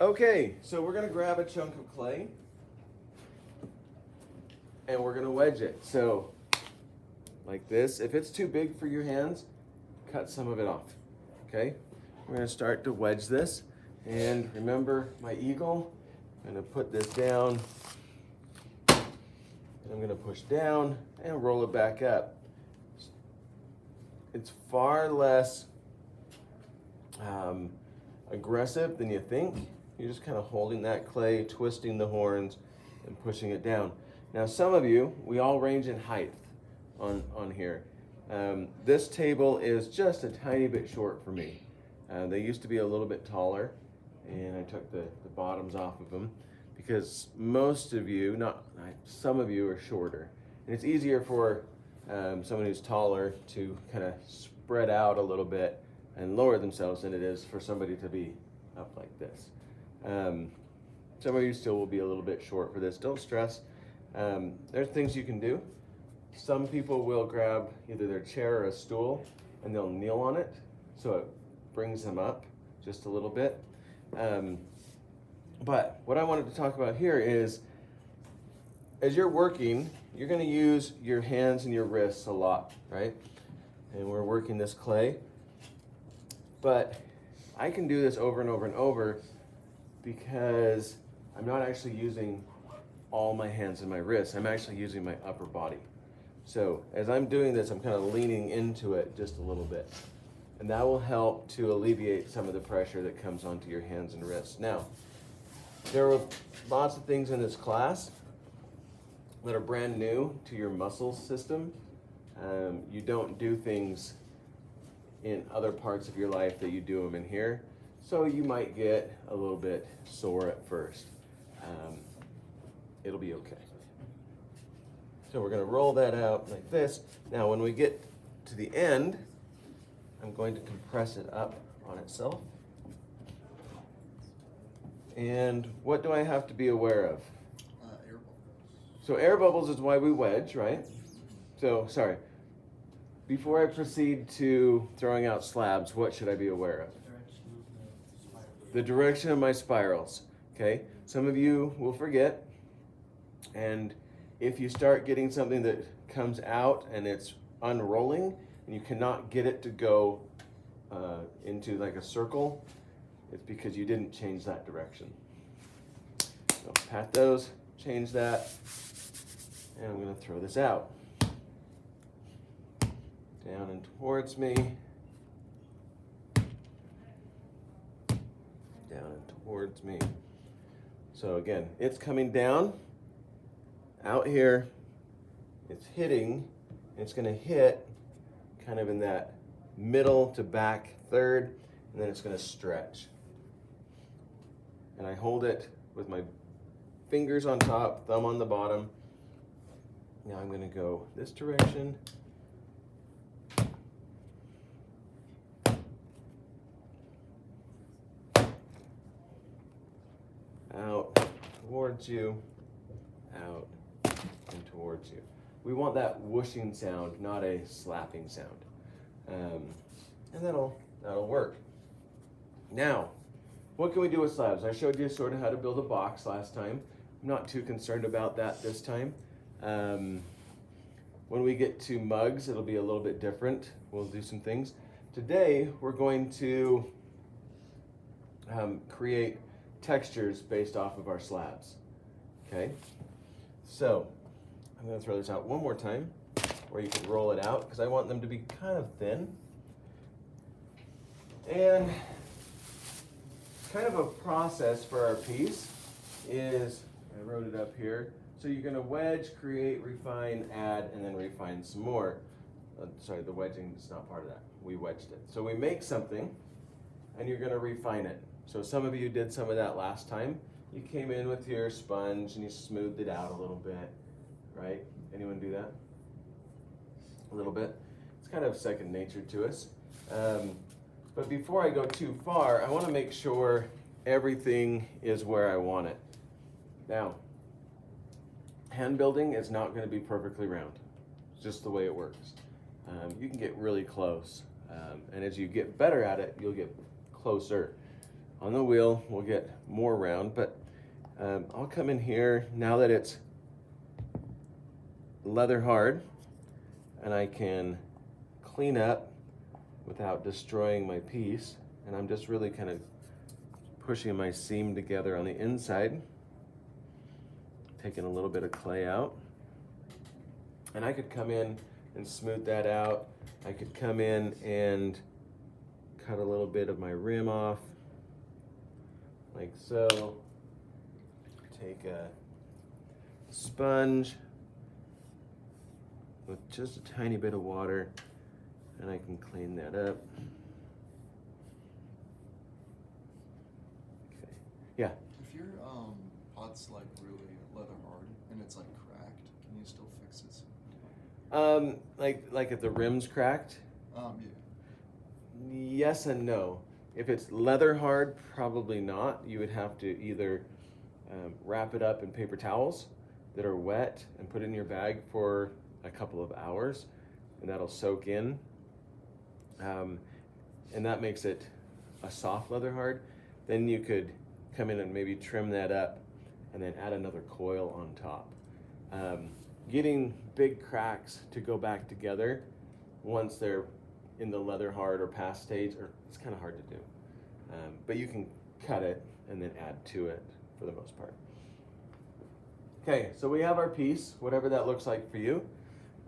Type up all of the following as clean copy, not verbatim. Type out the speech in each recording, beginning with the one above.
Okay, so we're gonna grab a chunk of clay and we're gonna wedge it. So, like this. If it's too big for your hands, cut some of it off. Okay, we're gonna start to wedge this. And remember my eagle, I'm gonna put this down. And I'm gonna push down and roll it back up. It's far less aggressive than you think. You're just kind of holding that clay, twisting the horns, and pushing it down. Now, some of you, we all range in height on here. This table is just a tiny bit short for me. They used to be a little bit taller, and I took the bottoms off of them because most of you, some of you are shorter. And it's easier for someone who's taller to kind of spread out a little bit and lower themselves than it is for somebody to be up like this. Some of you still will be a little bit short for this. Don't stress. There's things you can do. Some people will grab either their chair or a stool and they'll kneel on it so it brings them up just a little bit. But what I wanted to talk about here is as you're working, you're going to use your hands and your wrists a lot, right? And we're working this clay. But I can do this over and over and over because I'm not actually using all my hands and my wrists. I'm actually using my upper body. So as I'm doing this, I'm kind of leaning into it just a little bit. And that will help to alleviate some of the pressure that comes onto your hands and wrists. Now, there are lots of things in this class that are brand new to your muscle system. You don't do things in other parts of your life that you do them in here. So you might get a little bit sore at first. It'll be okay. So we're going to roll that out like this. Now when we get to the end, I'm going to compress it up on itself. And what do I have to be aware of? Air bubbles. So air bubbles is why we wedge, right? So, sorry. Before I proceed to throwing out slabs, what should I be aware of? The direction of my spirals. Okay? Some of you will forget. And if you start getting something that comes out and it's unrolling and you cannot get it to go into like a circle, it's because you didn't change that direction. So pat those, change that, and I'm going to throw this out. Down and towards me. Down and towards me. So again, it's coming down. Out here, it's hitting, and it's going to hit kind of in that middle to back third, and then it's going to stretch. And I hold it with my fingers on top, thumb on the bottom. Now I'm going to go this direction. Out towards you, out and towards you. We want that whooshing sound, not a slapping sound. And that'll work. Now, what can we do with slabs? I showed you sort of how to build a box last time. I'm not too concerned about that this time. When we get to mugs, it'll be a little bit different. We'll do some things. Today, we're going to create textures based off of our slabs. Okay? So, I'm going to throw this out one more time, where you can roll it out, because I want them to be kind of thin. And kind of a process for our piece is, I wrote it up here, so you're going to wedge, create, refine, add, and then refine some more. Sorry, the wedging is not part of that. We wedged it. So we make something, and you're going to refine it. So some of you did some of that last time. You came in with your sponge and you smoothed it out a little bit, right? Anyone do that? A little bit? It's kind of second nature to us. But before I go too far, I want to make sure everything is where I want it. Now, hand building is not going to be perfectly round. It's just the way it works. You can get really close. And as you get better at it, you'll get closer. On the wheel, we'll get more round, but I'll come in here now that it's leather hard, and I can clean up without destroying my piece. And I'm just really kind of pushing my seam together on the inside, taking a little bit of clay out. And I could come in and smooth that out. I could come in and cut a little bit of my rim off, like so. Take a sponge with just a tiny bit of water, and I can clean that up. Okay. Yeah. If your pot's like really leather hard and it's like cracked, can you still fix it? Like if the rim's cracked? Yeah. Yes and no. If it's leather hard, probably not. You would have to either wrap it up in paper towels that are wet and put it in your bag for a couple of hours, and that'll soak in. And that makes it a soft leather hard. Then you could come in and maybe trim that up and then add another coil on top. Getting big cracks to go back together once they're in the leather hard or past stage, it's kind of hard to do. But you can cut it and then add to it for the most part. Okay, so we have our piece, whatever that looks like for you.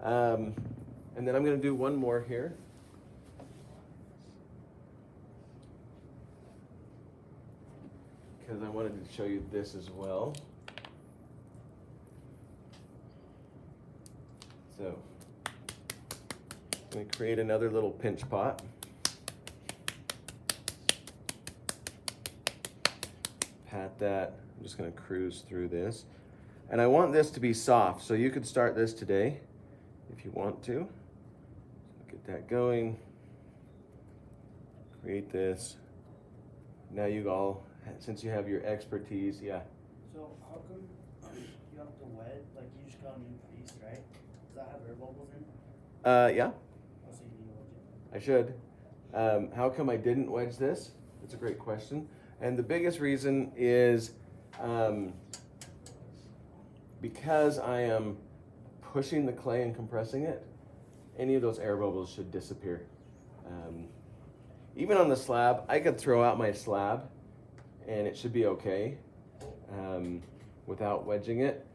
And then I'm going to do one more here. Because I wanted to show you this as well. So, I'm going to create another little pinch pot. Pat that. I'm just going to cruise through this. And I want this to be soft, so you could start this today if you want to. Get that going. Create this. Now you all, since you have your expertise, yeah. So how come you have to wedge, like you just got a new piece, right? Does that have air bubbles in? Yeah, Oh, so you need to wedge it. I should. How come I didn't wedge this? That's a great question. And the biggest reason is because I am pushing the clay and compressing it, any of those air bubbles should disappear. Even on the slab, I could throw out my slab and it should be okay without wedging it.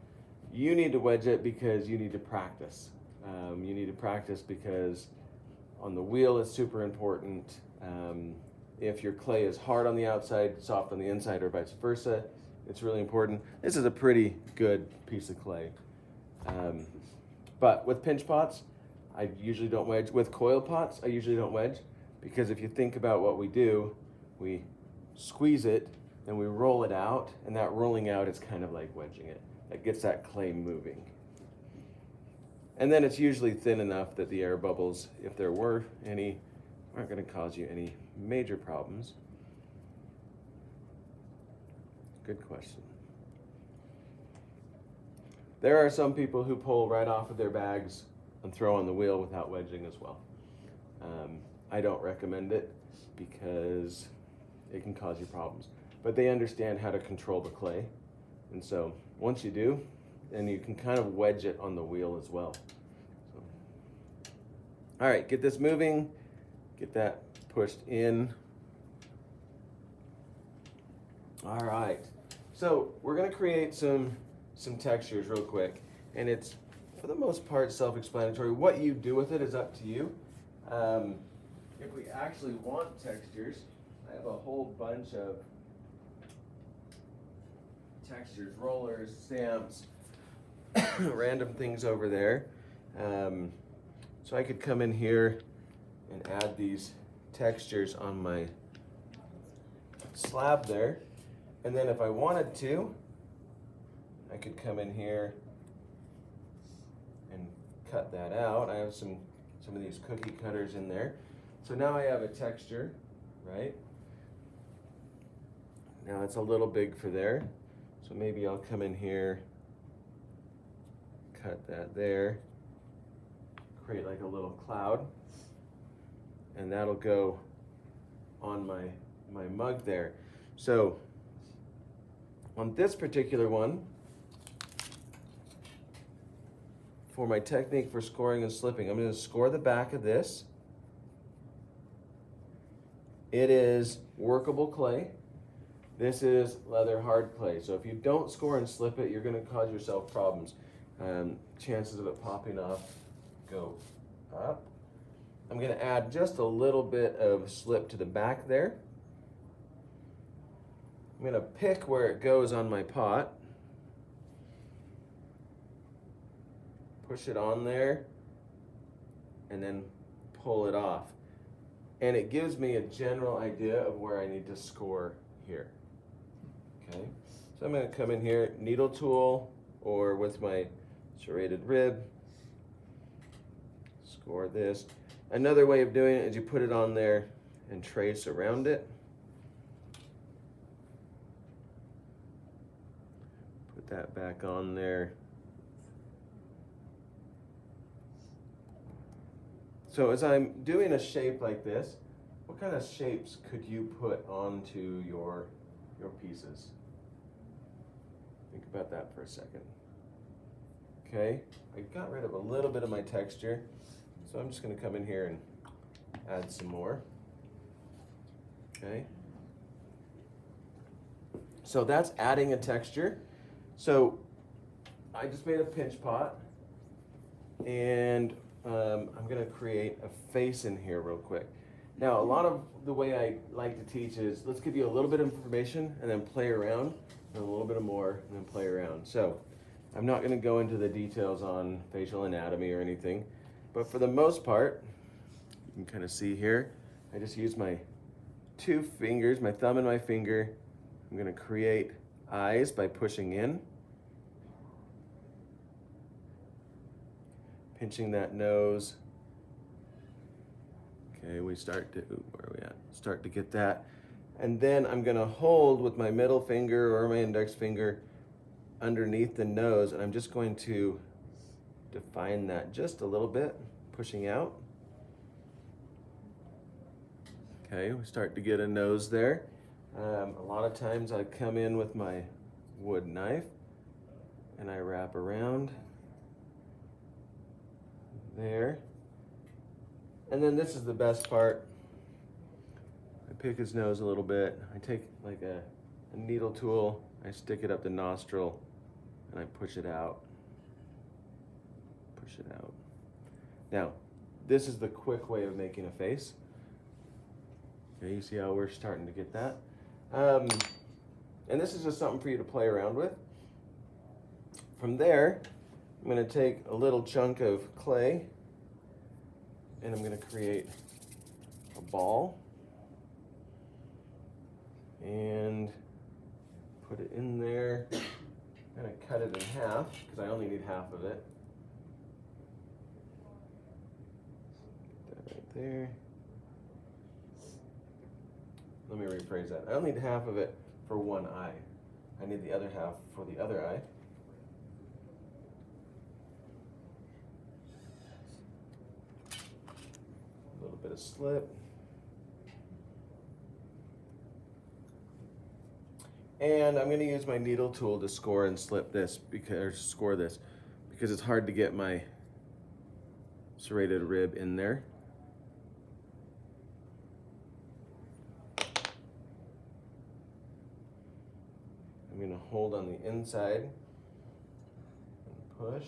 You need to wedge it because you need to practice. You need to practice because on the wheel it's super important. If your clay is hard on the outside, soft on the inside, or vice versa, it's really important. This is a pretty good piece of clay. But with pinch pots, I usually don't wedge. With coil pots, I usually don't wedge, because if you think about what we do, we squeeze it, then we roll it out, and that rolling out is kind of like wedging it. It gets that clay moving. And then it's usually thin enough that the air bubbles, if there were any, aren't going to cause you any major problems. Good question. There are some people who pull right off of their bags and throw on the wheel without wedging as well. I don't recommend it because it can cause you problems. But they understand how to control the clay. And so once you do, then you can kind of wedge it on the wheel as well. So, all right, get this moving, get that pushed in. All right, so we're gonna create some textures real quick, and it's for the most part self-explanatory. What you do with it is up to you. If we actually want textures, I have a whole bunch of textures, rollers, stamps, random things over there. So I could come in here and add these textures on my slab there. And then if I wanted to, I could come in here and cut that out. I have some of these cookie cutters in there. So now I have a texture, right? Now it's a little big for there. So maybe I'll come in here, cut that there, create like a little cloud, and that'll go on my mug there. So on this particular one, for my technique for scoring and slipping, I'm going to score the back of this. It is workable clay. This is leather hard clay. So if you don't score and slip it, you're going to cause yourself problems. Chances of it popping off go up. I'm going to add just a little bit of slip to the back there. I'm going to pick where it goes on my pot. Push it on there and then pull it off. And it gives me a general idea of where I need to score here. Okay, so I'm going to come in here, needle tool, or with my serrated rib, score this. Another way of doing it is you put it on there and trace around it. Put that back on there. So as I'm doing a shape like this, what kind of shapes could you put onto your pieces? Think about that for a second. Okay, I got rid of a little bit of my texture, so I'm just going to come in here and add some more. Okay, so that's adding a texture. So I just made a pinch pot, and I'm going to create a face in here real quick. Now, a lot of the way I like to teach is, let's give you a little bit of information and then play around, and a little bit more and then play around. So I'm not going to go into the details on facial anatomy or anything, but for the most part, you can kind of see here, I just use my two fingers, my thumb and my finger. I'm going to create eyes by pushing in, pinching that nose. Okay, we start to, where are we at? Start to get that. And then I'm gonna hold with my middle finger or my index finger underneath the nose, and I'm just going to define that just a little bit, pushing out. Okay, we start to get a nose there. A lot of times I come in with my wood knife and I wrap around there. And then this is the best part. I pick his nose a little bit. I take like a needle tool, I stick it up the nostril, and I push it out. Push it out. Now, this is the quick way of making a face. Okay, you see how we're starting to get that? And this is just something for you to play around with. From there, I'm going to take a little chunk of clay and I'm going to create a ball and put it in there. I'm going to cut it in half because I only need half of it. Put that right there. Let me rephrase that. I only need half of it for one eye. I need the other half for the other eye. A little bit of slip. And I'm going to use my needle tool to score and slip this because it's hard to get my serrated rib in there. I'm going to hold on the inside and push.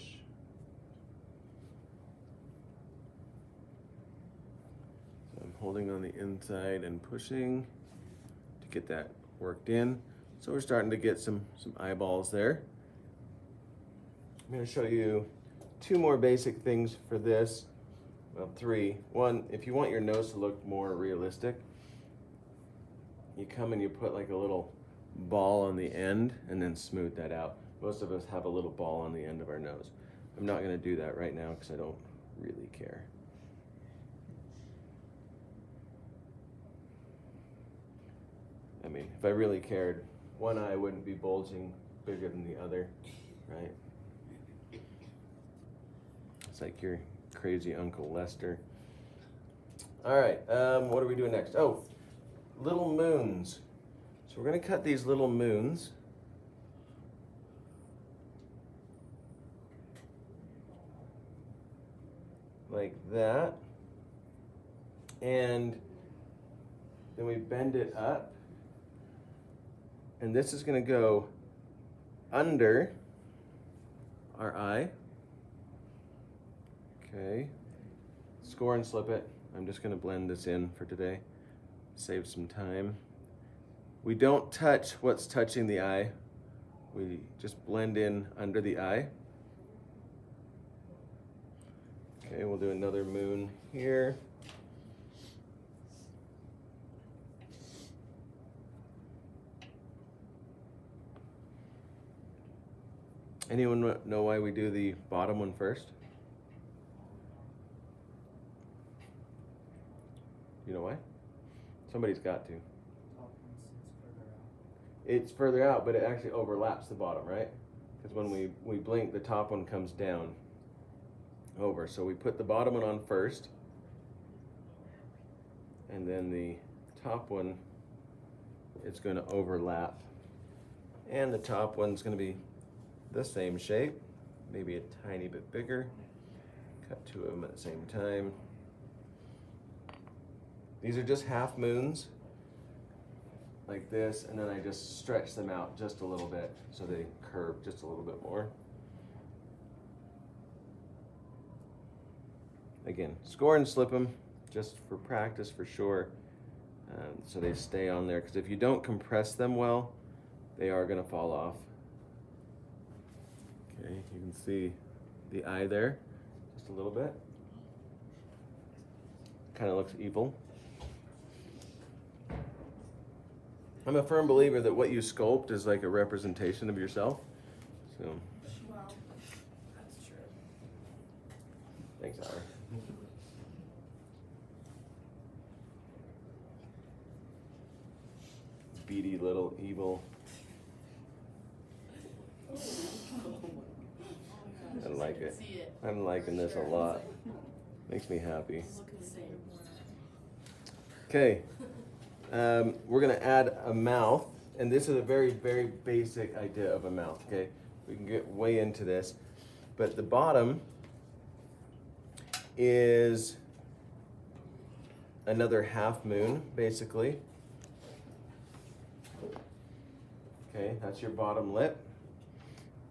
So I'm holding on the inside and pushing to get that worked in. So we're starting to get some eyeballs there. I'm going to show you two more basic things for this. Well, three. One, if you want your nose to look more realistic, you come and you put like a little ball on the end and then smooth that out. Most of us have a little ball on the end of our nose. I'm not going to do that right now because I don't really care. I mean, if I really cared, one eye wouldn't be bulging bigger than the other, right? It's like your crazy Uncle Lester. All right, what are we doing next? Oh, little moons. So we're going to cut these little moons. Like that. And then we bend it up. And this is going to go under our eye. Okay. Score and slip it. I'm just going to blend this in for today. Save some time. We don't touch what's touching the eye. We just blend in under the eye. Okay, we'll do another moon here. Anyone know why we do the bottom one first? You know why? Somebody's got to. Top one sits further out. It's further out, but it actually overlaps the bottom, right? Because when we blink, the top one comes down over. So we put the bottom one on first, and then the top one is going to overlap. And the top one's going to be the same shape, maybe a tiny bit bigger. Cut two of them at the same time. These are just half moons, like this, and then I just stretch them out just a little bit so they curve just a little bit more. Again, score and slip them just for practice for sure, so they stay on there, because if you don't compress them well, they are going to fall off. Okay, you can see the eye there just a little bit. Kind of looks evil. I'm a firm believer that what you sculpt is like a representation of yourself. So. Wow, that's true. Thanks, Howard. Beady little evil. I like it. I'm liking this a lot. Makes me happy. Okay. We're going to add a mouth, and this is a very, very basic idea of a mouth, okay? We can get way into this, but the bottom is another half moon, basically. Okay, that's your bottom lip.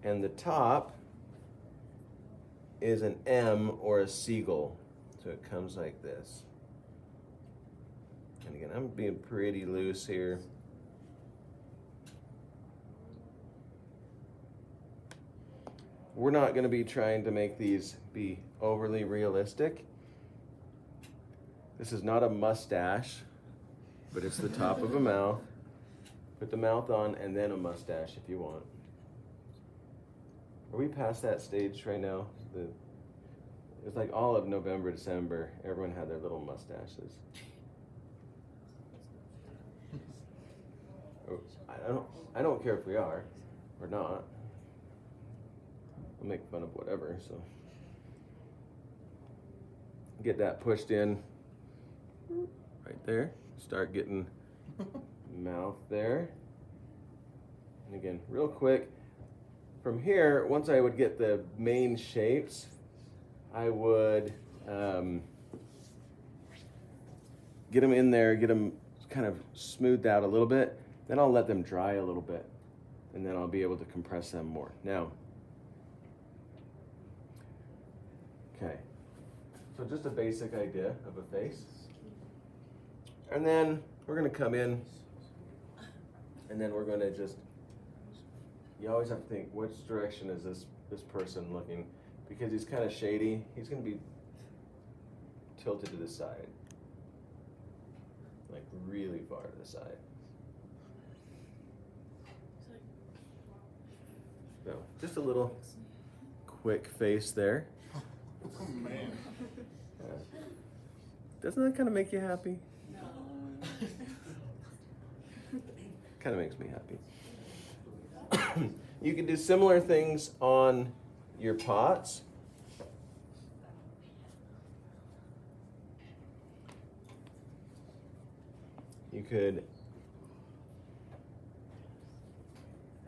And the top is an M or a seagull, so it comes like this. And again, I'm being pretty loose here. We're not going to be trying to make these be overly realistic. This is not a mustache, but it's the top of a mouth. Put the mouth on and then a mustache if you want. Are we past that stage right now? It's like all of November, December, everyone had their little mustaches. I don't care if we are or not. I'll make fun of whatever, so. Get that pushed in right there. Start getting mouth there. And again, real quick, from here, once I would get the main shapes, I would get them in there, get them kind of smoothed out a little bit. Then I'll let them dry a little bit, and then I'll be able to compress them more. Now, okay, so just a basic idea of a face. And then we're gonna come in, and then we're gonna just, you always have to think, which direction is this person looking? Because he's kind of shady, he's gonna be tilted to the side. Like really far to the side. So, just a little quick face there. Oh man. Doesn't that kind of make you happy? No. Kind of makes me happy. You can do similar things on your pots. You could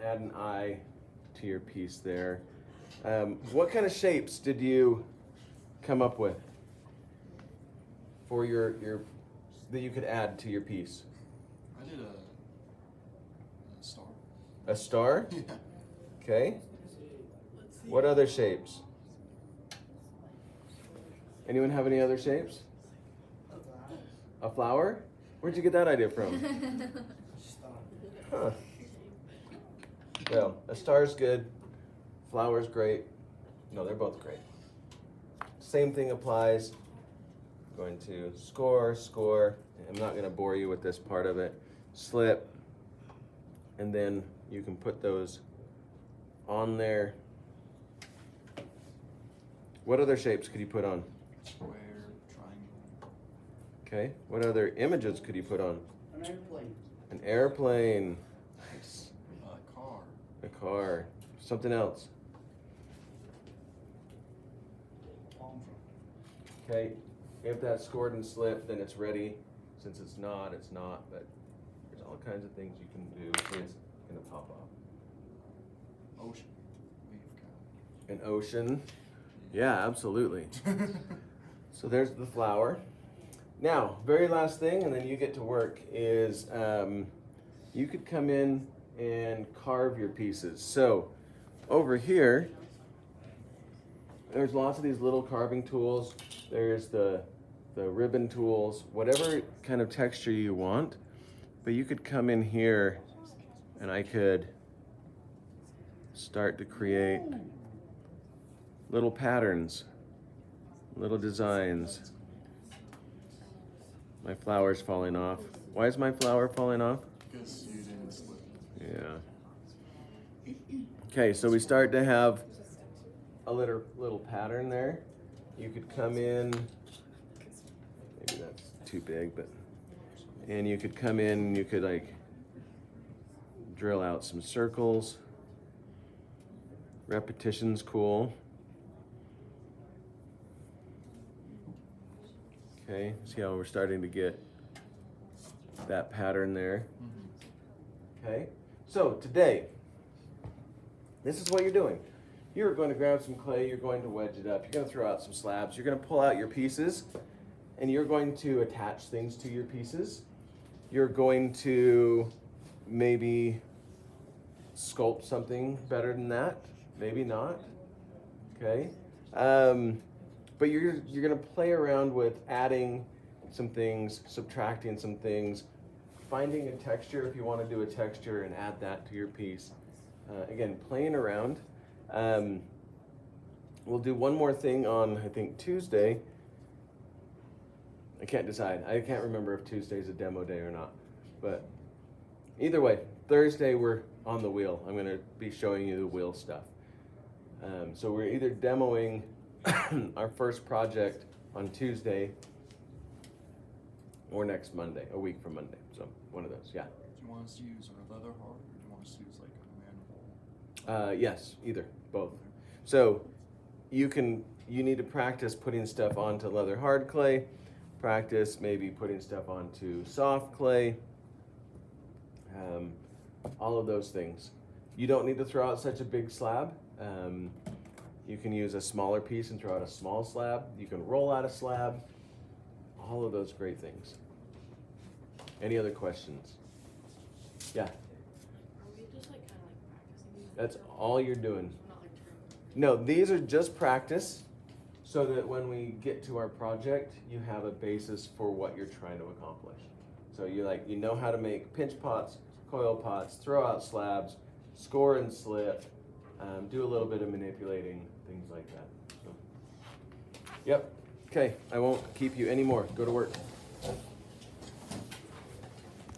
add an eye to your piece there. What kind of shapes did you come up with for your that you could add to your piece? I did a star. A star? Yeah. Okay. Let's see. What other shapes? Anyone have any other shapes? A flower? Where'd you get that idea from? Huh. Well, a star's good. Flower's great. No, they're both great. Same thing applies. Going to score. I'm not going to bore you with this part of it. Slip. And then you can put those on there. What other shapes could you put on? Square, triangle. Okay. What other images could you put on? An airplane. An airplane. Nice. A car. A car. Something else. Palm tree. Okay. If that's scored and slipped, then it's ready. Since it's not, it's not. But there's all kinds of things you can do. It's gonna pop off. Ocean. We've An ocean. Yeah, absolutely. So there's the flower. Now, very last thing, and then you get to work, is you could come in and carve your pieces. So over here, there's lots of these little carving tools. There's the ribbon tools, whatever kind of texture you want. But you could come in here and I could start to create little patterns, little designs. My flower's falling off. Why is my flower falling off? Because you didn't slip. Yeah. Okay, so we start to have a little pattern there. You could come in, maybe that's too big, but, and you could come in and you could like drill out some circles. Repetition's cool. Okay, see how we're starting to get that pattern there. Okay, so today, this is what you're doing. You're going to grab some clay, you're going to wedge it up, you're going to throw out some slabs, you're going to pull out your pieces, and you're going to attach things to your pieces. You're going to maybe sculpt something better than that, maybe not. Okay. But you're going to play around with adding some things, subtracting some things, finding a texture if you want to do a texture and add that to your piece. Again, playing around. We'll do one more thing on, I think, Tuesday. I can't decide. I can't remember if Tuesday's a demo day or not. But either way, Thursday we're on the wheel. I'm going to be showing you the wheel stuff. So we're either demoing our first project on Tuesday or next Monday, a week from Monday. So one of those, yeah. Do you want us to use our leather hard, or do you want us to use like a manhole? Yes, either, both. So you need to practice putting stuff onto leather hard clay, practice maybe putting stuff onto soft clay, all of those things. You don't need to throw out such a big slab. You can use a smaller piece and throw out a small slab. You can roll out a slab. All of those great things. Any other questions? Yeah. Are we just like kind of like practicing these? That's all you're doing. Not like true. No, these are just practice so that when we get to our project, you have a basis for what you're trying to accomplish. So you know how to make pinch pots, coil pots, throw out slabs, score and slip, do a little bit of manipulating, things like that. So, yep. Okay, I won't keep you anymore. Go to work.